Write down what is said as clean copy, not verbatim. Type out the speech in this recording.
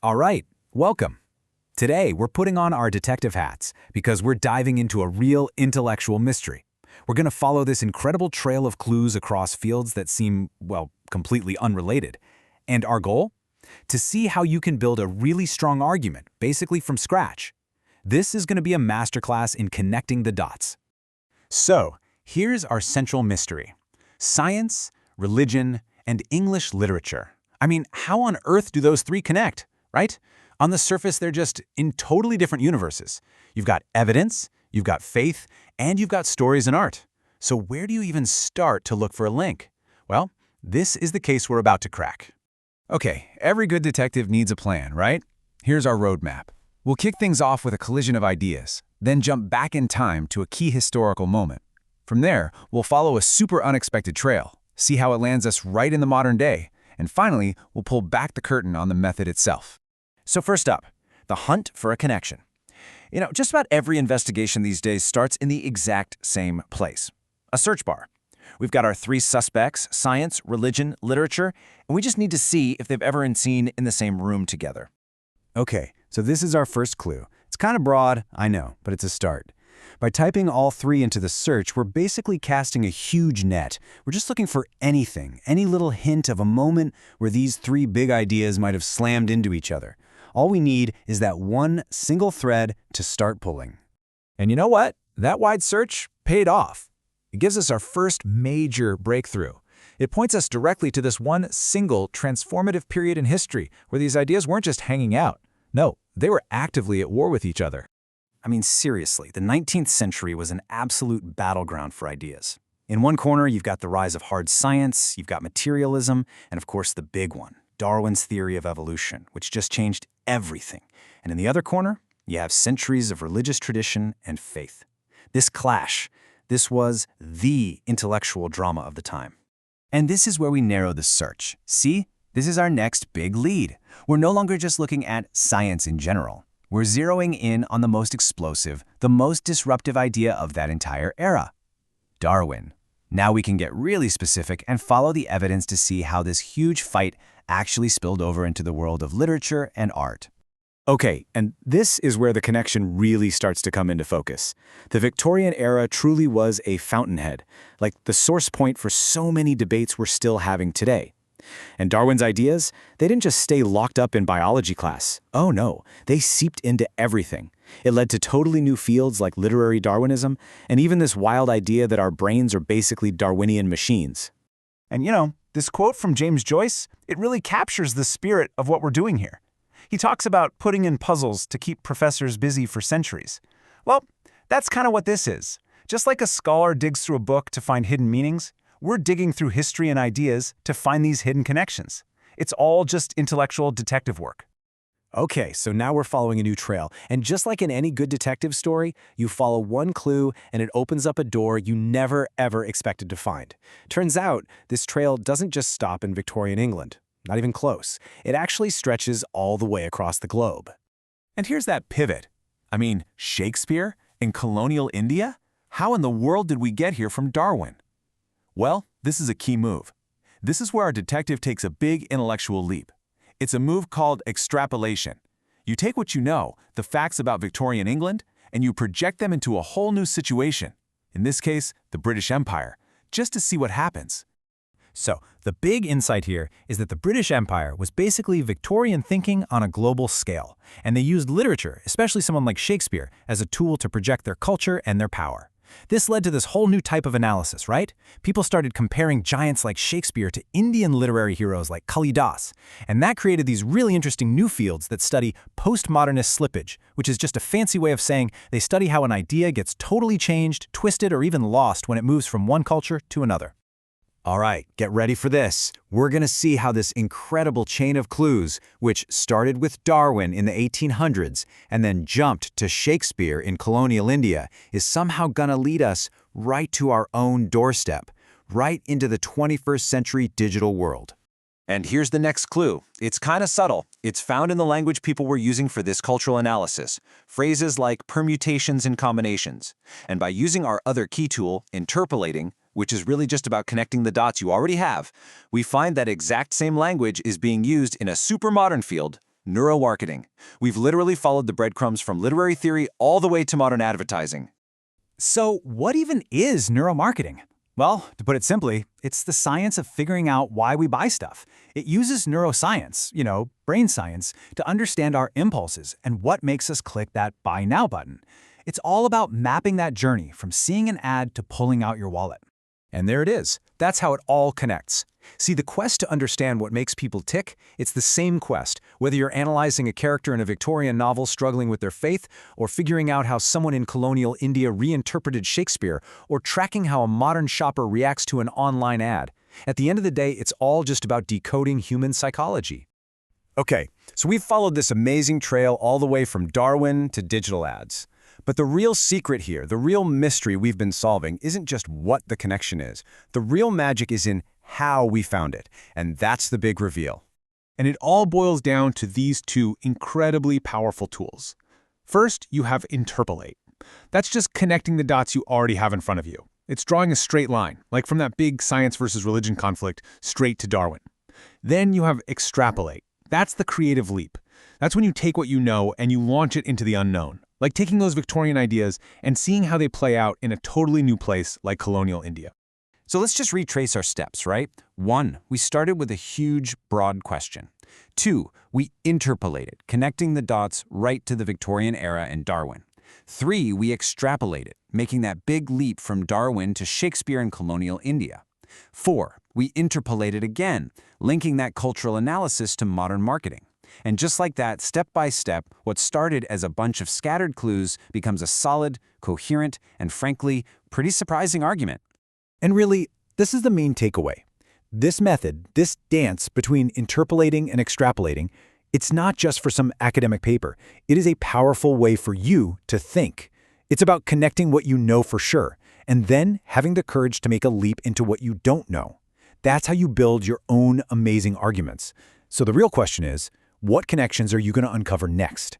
All right, welcome. Today, we're putting on our detective hats because we're diving into a real intellectual mystery. We're going to follow this incredible trail of clues across fields that seem, well, completely unrelated. And our goal? To see how you can build a really strong argument, basically from scratch. This is going to be a masterclass in connecting the dots. So, here's our central mystery. Science, religion, and English literature. I mean, how on earth do those three connect, right? On the surface, they're just in totally different universes. You've got evidence, you've got faith, and you've got stories and art. So where do you even start to look for a link? Well, this is the case we're about to crack. Okay, every good detective needs a plan, right? Here's our roadmap. We'll kick things off with a collision of ideas, then jump back in time to a key historical moment. From there, we'll follow a super unexpected trail, see how it lands us right in the modern day, and finally, we'll pull back the curtain on the method itself. So first up, the hunt for a connection. Just about every investigation these days starts in the exact same place, a search bar. We've got our three suspects, science, religion, literature, and we just need to see if they've ever been seen in the same room together. Okay, so this is our first clue. It's kind of broad, I know, but it's a start. By typing all three into the search, we're basically casting a huge net. We're just looking for anything, any little hint of a moment where these three big ideas might have slammed into each other. All we need is that one single thread to start pulling. And you know what? That wide search paid off. It gives us our first major breakthrough. It points us directly to this one single transformative period in history where these ideas weren't just hanging out. No, they were actively at war with each other. I mean, seriously, the 19th century was an absolute battleground for ideas. In one corner, you've got the rise of hard science, you've got materialism, and of course the big one, Darwin's theory of evolution, which just changed everything. And in the other corner, you have centuries of religious tradition and faith. This clash, this was the intellectual drama of the time. And this is where we narrow the search. See, this is our next big lead. We're no longer just looking at science in general. We're zeroing in on the most explosive, the most disruptive idea of that entire era, Darwin. Now we can get really specific and follow the evidence to see how this huge fight actually spilled over into the world of literature and art. Okay, and this is where the connection really starts to come into focus. The Victorian era truly was a fountainhead, like the source point for so many debates we're still having today. And Darwin's ideas, they didn't just stay locked up in biology class. Oh no, they seeped into everything. It led to totally new fields like literary Darwinism, and even this wild idea that our brains are basically Darwinian machines. And this quote from James Joyce, it really captures the spirit of what we're doing here. He talks about putting in puzzles to keep professors busy for centuries. Well, that's kind of what this is. Just like a scholar digs through a book to find hidden meanings, we're digging through history and ideas to find these hidden connections. It's all just intellectual detective work. Okay, so now we're following a new trail. And just like in any good detective story, you follow one clue and it opens up a door you never, ever expected to find. Turns out, this trail doesn't just stop in Victorian England. Not even close. It actually stretches all the way across the globe. And here's that pivot. I mean, Shakespeare in colonial India? How in the world did we get here from Darwin? Well, this is a key move. This is where our detective takes a big intellectual leap. It's a move called extrapolation. You take what you know, the facts about Victorian England, and you project them into a whole new situation, in this case, the British Empire, just to see what happens. So, the big insight here is that the British Empire was basically Victorian thinking on a global scale, and they used literature, especially someone like Shakespeare, as a tool to project their culture and their power. This led to this whole new type of analysis, right? People started comparing giants like Shakespeare to Indian literary heroes like Kalidas, and that created these really interesting new fields that study postmodernist slippage, which is just a fancy way of saying they study how an idea gets totally changed, twisted, or even lost when it moves from one culture to another. All right, get ready for this. We're going to see how this incredible chain of clues, which started with Darwin in the 1800s and then jumped to Shakespeare in colonial India, is somehow going to lead us right to our own doorstep, right into the 21st century digital world. And here's the next clue. It's kind of subtle. It's found in the language people were using for this cultural analysis, phrases like permutations and combinations. And by using our other key tool, interpolating, which is really just about connecting the dots you already have, we find that exact same language is being used in a super modern field, Neuromarketing. We've literally followed the breadcrumbs from literary theory all the way to modern advertising. So what even is neuromarketing? Well, to put it simply, it's the science of figuring out why we buy stuff. It uses neuroscience, brain science, to understand our impulses and what makes us click that Buy Now button. It's all about mapping that journey from seeing an ad to pulling out your wallet. And there it is. That's how it all connects. See, the quest to understand what makes people tick, it's the same quest, whether you're analyzing a character in a Victorian novel struggling with their faith, or figuring out how someone in colonial India reinterpreted Shakespeare, or tracking how a modern shopper reacts to an online ad. At the end of the day, it's all just about decoding human psychology. Okay, so we've followed this amazing trail all the way from Darwin to digital ads. But the real secret here, the real mystery we've been solving, isn't just what the connection is. The real magic is in how we found it, and that's the big reveal. And it all boils down to these two incredibly powerful tools. First, you have Interpolate. That's just connecting the dots you already have in front of you. It's drawing a straight line, like from that big science versus religion conflict, straight to Darwin. Then you have Extrapolate. That's the creative leap. That's when you take what you know and you launch it into the unknown, like taking those Victorian ideas and seeing how they play out in a totally new place like colonial India. So let's just retrace our steps, right? 1, we started with a huge, broad question. 2, we interpolated, connecting the dots right to the Victorian era and Darwin. 3, we extrapolated, making that big leap from Darwin to Shakespeare and colonial India. 4, we interpolated again, linking that cultural analysis to modern marketing. And just like that, step by step, what started as a bunch of scattered clues becomes a solid, coherent, and frankly, pretty surprising argument. And really, this is the main takeaway. This method, this dance between interpolating and extrapolating, it's not just for some academic paper. It is a powerful way for you to think. It's about connecting what you know for sure, and then having the courage to make a leap into what you don't know. That's how you build your own amazing arguments. So the real question is, what connections are you going to uncover next?